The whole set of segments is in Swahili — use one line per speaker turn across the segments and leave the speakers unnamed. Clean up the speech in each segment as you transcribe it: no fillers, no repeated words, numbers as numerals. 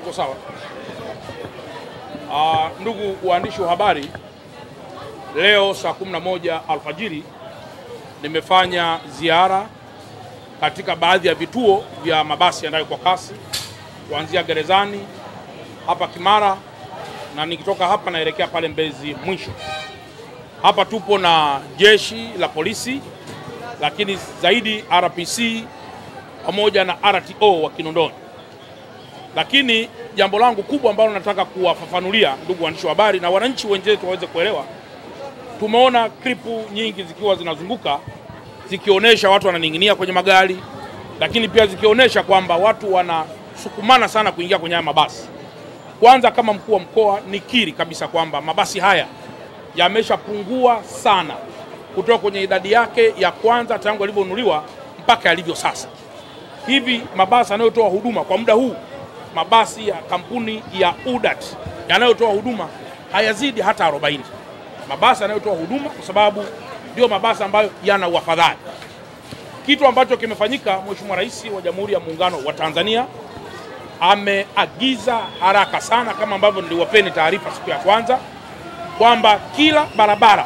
Tuko sawa. Ndugu waandishi wa habari, leo saa 11 alfajiri nimefanya ziara katika baadhi ya vituo vya mabasi yanayo kwa kasi, kuanzia Gerezani hapa Kimara, na nikitoka hapa naelekea pale Mbezi mwisho. Hapa tupo na jeshi la polisi, lakini zaidi RPC pamoja na RTO wa Kinondoni. Lakini jambo langu kubwa ambalo nataka kuwafafanulia ndugu waandishi wa habari na wananchi wenzetu waweze kuelewa, tumeona klipu nyingi zikiwa zinazunguka zikionyesha watu wananing'inia kwenye magari, lakini pia zikionyesha kwamba watu wanasukumana sana kuingia kwenye haya mabasi. Kwanza, kama mkuu wa mkoa, nikiri kabisa kwamba mabasi haya yameshapungua sana kutoka kwenye idadi yake ya kwanza tangu yalivyonunuliwa mpaka yalivyo sasa. Hivi mabasi yanayotoa huduma kwa muda huu, mabasi ya kampuni ya UDAT yanayotoa huduma hayazidi hata 40. Mabasi yanayotoa huduma, kwa sababu ndio mabasi ambayo yana uafadhali. Kitu ambacho kimefanyika, Mheshimiwa Rais wa Jamhuri ya Muungano wa Tanzania ameagiza haraka sana, kama ambavyo niliwapeni taarifa siku ya kwanza, kwamba kila barabara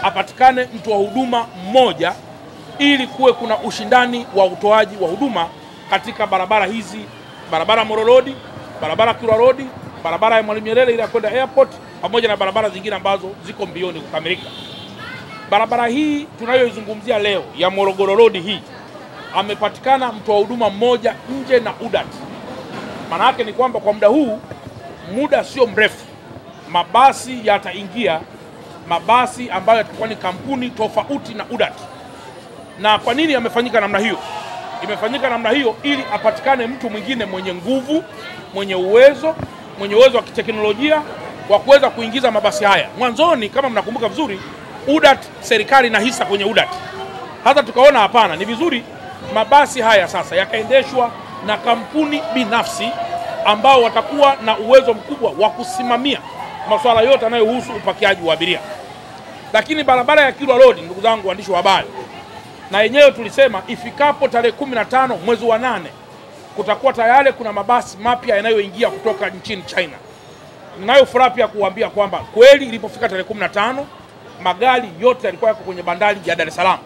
apatikane mtu wa huduma mmoja, ili kuwe kuna ushindani wa utoaji wa huduma katika barabara hizi: barabara Moro Road, barabara Kilwa Road, barabara ya Mwalimu Nyerere ile kwenda airport, pamoja na barabara zingine ambazo ziko mbioni kukamilika. Barabara hii tunayoizungumzia leo ya Morogoro Road hii, amepatikana mtu wa huduma mmoja nje na UDAT. Maana yake ni kwamba kwa muda huu, muda sio mrefu, mabasi yataingia, mabasi ambayo yatakuwa ni kampuni tofauti na UDAT. Na kwa nini yamefanyika namna hiyo? Imefanyika namna hiyo ili apatikane mtu mwingine mwenye nguvu, mwenye uwezo wa kiteknolojia wa kuweza kuingiza mabasi haya. Mwanzoni, kama mnakumbuka vizuri, UDAT, serikali na hisa kwenye UDAT. Hata tukaona hapana, ni vizuri mabasi haya sasa yakaendeshwa na kampuni binafsi ambao watakuwa na uwezo mkubwa wa kusimamia masuala yote yanayohusu upakiaji wa abiria. Lakini barabara ya Kilwa Road, ndugu zangu waandishi wa habari, na yenyewe tulisema ifikapo tarehe 15 mwezi wa 8 kutakuwa tayari kuna mabasi mapya yanayoingia kutoka nchini China. Ninayo furaha pia kuambia kwamba kweli ilipofika tarehe 15 magari yote yalikuwa yako kwenye bandari ya Dar es Salaam.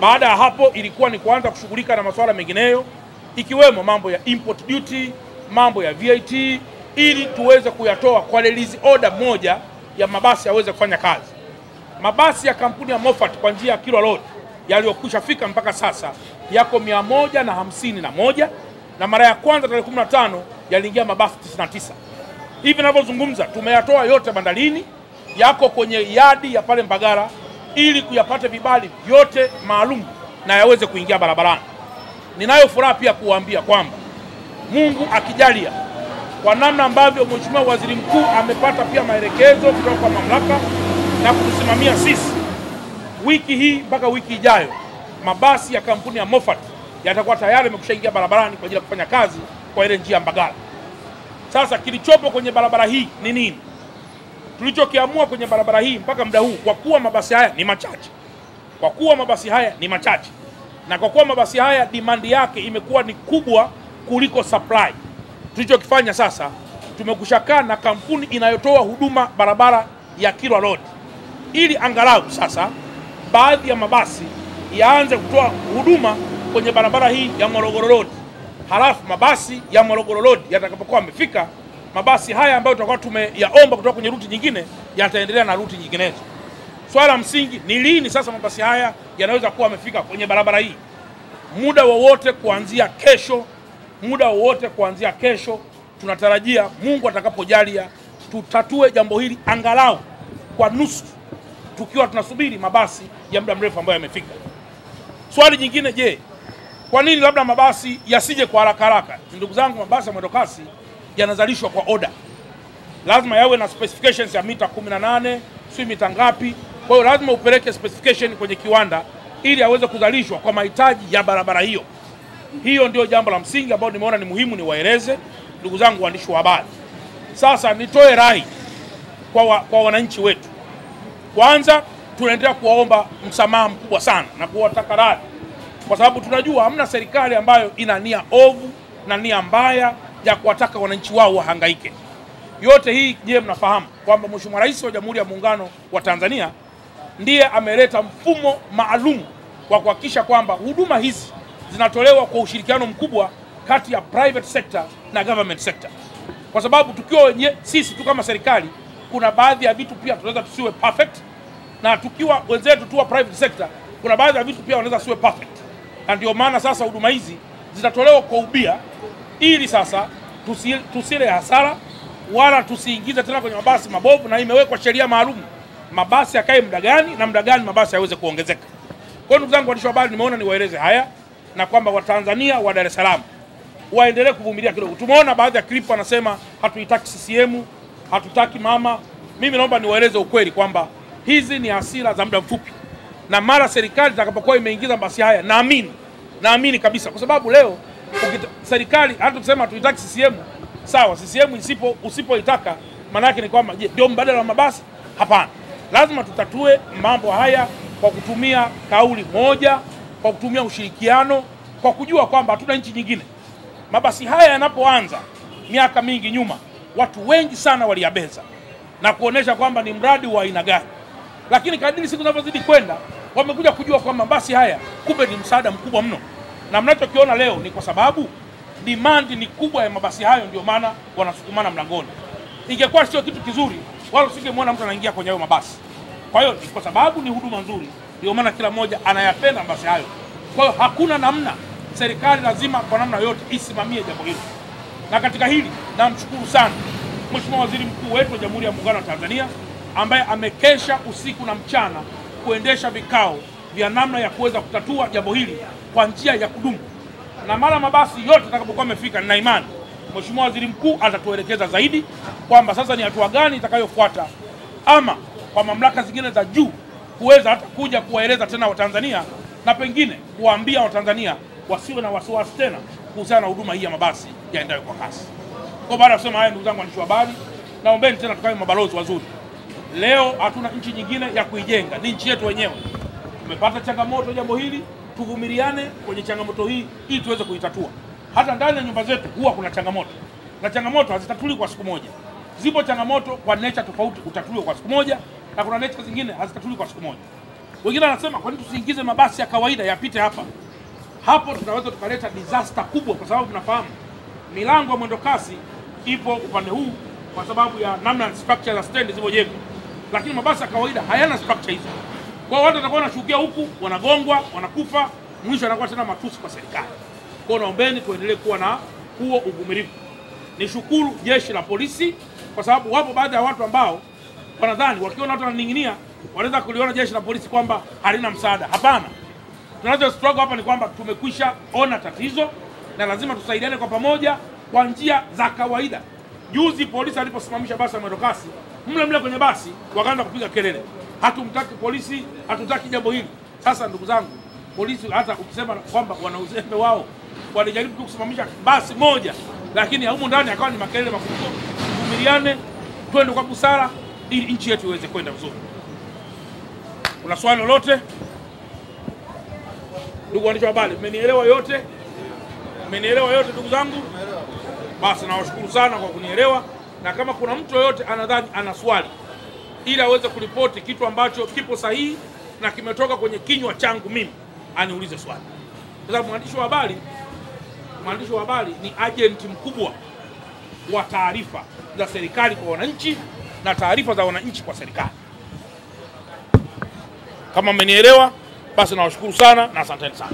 Baada ya hapo ilikuwa ni kuanza kushughulika na masuala mengineyo, ikiwemo mambo ya import duty, mambo ya VAT, ili tuweze kuyatoa kwa release order moja ya mabasi yaweze kufanya kazi. Mabasi ya kampuni ya Moffat kwa njia ya Kilwa Road yaliyokwisha fika mpaka sasa yako 151, na mara ya kwanza tarehe 15 yaliingia mabasi 99. Hivi ninavyozungumza tumeyatoa yote bandarini, yako kwenye yadi ya pale Mbagala, ili kuyapata vibali vyote maalum na yaweze kuingia barabarani. Ninayo furaha pia kuwaambia kwamba Mungu akijalia, kwa namna ambavyo Mheshimiwa Waziri Mkuu amepata pia maelekezo kutoka kwa mamlaka na kutusimamia sisi, wiki hii mpaka wiki ijayo mabasi ya kampuni ya Moffat yatakuwa tayari yamekushaingia barabarani kwa ajili ya kufanya kazi kwa ile njia ya Mbagala. Sasa kilichopo kwenye barabara hii ni nini? Tulichokiamua kwenye barabara hii mpaka muda huu, kwa kuwa mabasi haya ni machache, na kwa kuwa mabasi haya demand yake imekuwa ni kubwa kuliko supply, tulichokifanya sasa, tumekushakaa na kampuni inayotoa huduma barabara ya Kilwa Road, ili angalau sasa baadhi ya mabasi yaanze kutoa huduma kwenye barabara hii ya Morogoro Road. Halafu mabasi ya Morogoro Road yatakapokuwa yamefika, mabasi haya ambayo tutakuwa tumeyaomba kutoka kwenye ruti nyingine yataendelea na ruti nyinginezo. Swala msingi ni lini sasa mabasi haya yanaweza kuwa yamefika kwenye barabara hii? Muda wowote kuanzia kesho, tunatarajia Mungu atakapojalia tutatue jambo hili angalau kwa nusu, tukiwa tunasubiri mabasi ya muda mrefu ambayo yamefika. Swali jingine, je, kwa nini labda mabasi yasije kwa haraka? Ndugu zangu, mabasi ya mwendokasi yanazalishwa kwa order. Lazima yawe na specifications ya mita 18, si mita ngapi. Kwa hiyo lazima upeleke specification kwenye kiwanda ili aweze kuzalishwa kwa mahitaji ya barabara hiyo. Hiyo ndio jambo la msingi ambalo nimeona ni muhimu niwaeleze ndugu zangu waandishi wa habari. Sasa nitoe rai kwa wananchi wetu. Kwanza, tunaendelea kuwaomba msamaha mkubwa sana na kuwataka radhi, kwa sababu tunajua hamna serikali ambayo ina nia ovu na nia mbaya ya kuwataka wananchi wao wahangaike. Yote hii je, mnafahamu kwamba Mheshimiwa Rais wa Jamhuri ya Muungano wa Tanzania ndiye ameleta mfumo maalum wa kuhakikisha kwamba huduma hizi zinatolewa kwa ushirikiano mkubwa kati ya private sector na government sector. Kwa sababu tukiwa sisi tu kama serikali, kuna baadhi ya vitu pia tunaweza tusiwe perfect, na tukiwa wenzetu tu wa private sector kuna baadhi ya vitu pia wanaweza siwe perfect. Na ndio maana sasa huduma hizi zitatolewa kwa ubia, ili sasa tusile hasara wala tusiingize tena kwenye mabasi mabovu, na imewekwa sheria maalum mabasi yakae muda gani na muda gani mabasi yaweze kuongezeka. Kwa hiyo ndugu zangu waandishi wa habari, nimeona niwaeleze haya, na kwamba Watanzania wa Dar es Salaam waendelee kuvumilia kidogo. Tumeona baadhi ya clip wanasema hatuitaki CCM, hatutaki mama. Mimi naomba niwaeleze ukweli kwamba hizi ni hasira za muda mfupi, na mara serikali itakapokuwa imeingiza mabasi haya, naamini kabisa, kwa sababu leo serikali hata kusema hatuitaki CCM, sawa, CCM usipoitaka maana yake ni kwamba ndio mbadala wa mabasi? Hapana. Lazima tutatue mambo haya kwa kutumia kauli moja, kwa kutumia ushirikiano, kwa kujua kwamba hatuna nchi nyingine. Mabasi haya yanapoanza miaka mingi nyuma, watu wengi sana waliyabeza na kuonesha kwamba ni mradi wa aina gani, lakini kadiri siku zinavyozidi kwenda wamekuja kujua kwamba mabasi haya kumbe ni msaada mkubwa mno, na mnachokiona leo ni kwa sababu demand ni kubwa ya mabasi hayo, ndio maana wanasukumana mlangoni. Ingekuwa sio kitu kizuri, wala usingemwona mtu anaingia kwenye hayo mabasi. Kwa hiyo kwa sababu ni huduma nzuri, ndio maana kila mmoja anayapenda mabasi hayo. Kwa hiyo hakuna namna, serikali lazima kwa namna yote isimamie jambo hilo. Na katika hili namshukuru sana Mheshimiwa Waziri Mkuu wetu wa Jamhuri ya Muungano wa Tanzania, ambaye amekesha usiku na mchana kuendesha vikao vya namna ya kuweza kutatua jambo hili kwa njia ya kudumu. Na mara mabasi yote atakapokuwa amefika, nina imani Mheshimiwa Waziri Mkuu atatuelekeza zaidi kwamba sasa ni hatua gani itakayofuata, ama kwa mamlaka zingine za juu kuweza hata kuja kuwaeleza tena Watanzania, na pengine kuwaambia Watanzania wasiwe na wasiwasi tena kuhusiana na huduma hii ya mabasi yaendayo kwa kasi. Kwa baada ya kusema haya, ndugu zangu waandishi wa habari, naombeni tena tukawe mabalozi wazuri. Leo hatuna nchi nyingine ya kuijenga, ni nchi yetu wenyewe. Tumepata changamoto jambo hili, tuvumiliane kwenye changamoto hii ili tuweze kuitatua. Hata ndani ya nyumba zetu huwa kuna changamoto, na changamoto hazitatuli kwa siku moja. Zipo changamoto kwa nature tofauti utatuliwa kwa siku moja, na kuna nature zingine hazitatuli kwa siku moja. Wengine wanasema kwa nini tusiingize mabasi ya kawaida yapite hapa? Hapo tunaweza tukaleta disaster kubwa, kwa sababu tunafahamu milango ya mwendo kasi ipo upande huu kwa sababu ya namna structure za stand zilizojengwa, lakini mabasi ya kawaida hayana structure hizo. Kwa hiyo watu watakuwa wanashukia huku, wanagongwa, wanakufa, mwisho anakuwa tena matusi kwa serikali. Kwa hiyo naombeni tuendelee kuwa na huo uvumilivu. Nishukuru jeshi la polisi, kwa sababu wapo baadhi ya watu ambao wanadhani wakiona watu wananing'inia wanaweza kuliona jeshi la polisi kwamba halina msaada. Hapana. Tunacho struggle hapa ni kwamba tumekwisha ona tatizo na lazima tusaidiane kwa pamoja kwa njia za kawaida. Juzi polisi aliposimamisha basi ya mwendokasi, mle kwenye basi wakaanza kupiga kelele, hatumtaki polisi, hatutaki jambo hili. Sasa ndugu zangu, polisi hata ukisema kwamba wana uzembe wao, walijaribu kusimamisha basi moja, lakini humu ndani akawa ni makelele makubwa. Tuvumiliane, twende kwa busara ili nchi yetu iweze kwenda vizuri. Kuna swali lolote? Ndugu waandishi wa habari, mmenielewa yote? Mmenielewa yote ndugu zangu? Basi nawashukuru sana kwa kunielewa, na kama kuna mtu yoyote anadhani ana swali ili aweze kuripoti kitu ambacho kipo sahihi na kimetoka kwenye kinywa changu mimi, aniulize swali. Kwa sababu mwandishi wa habari ni agent mkubwa wa taarifa za serikali kwa wananchi na taarifa za wananchi kwa serikali. Kama mmenielewa, basi nawashukuru sana na asanteni sana.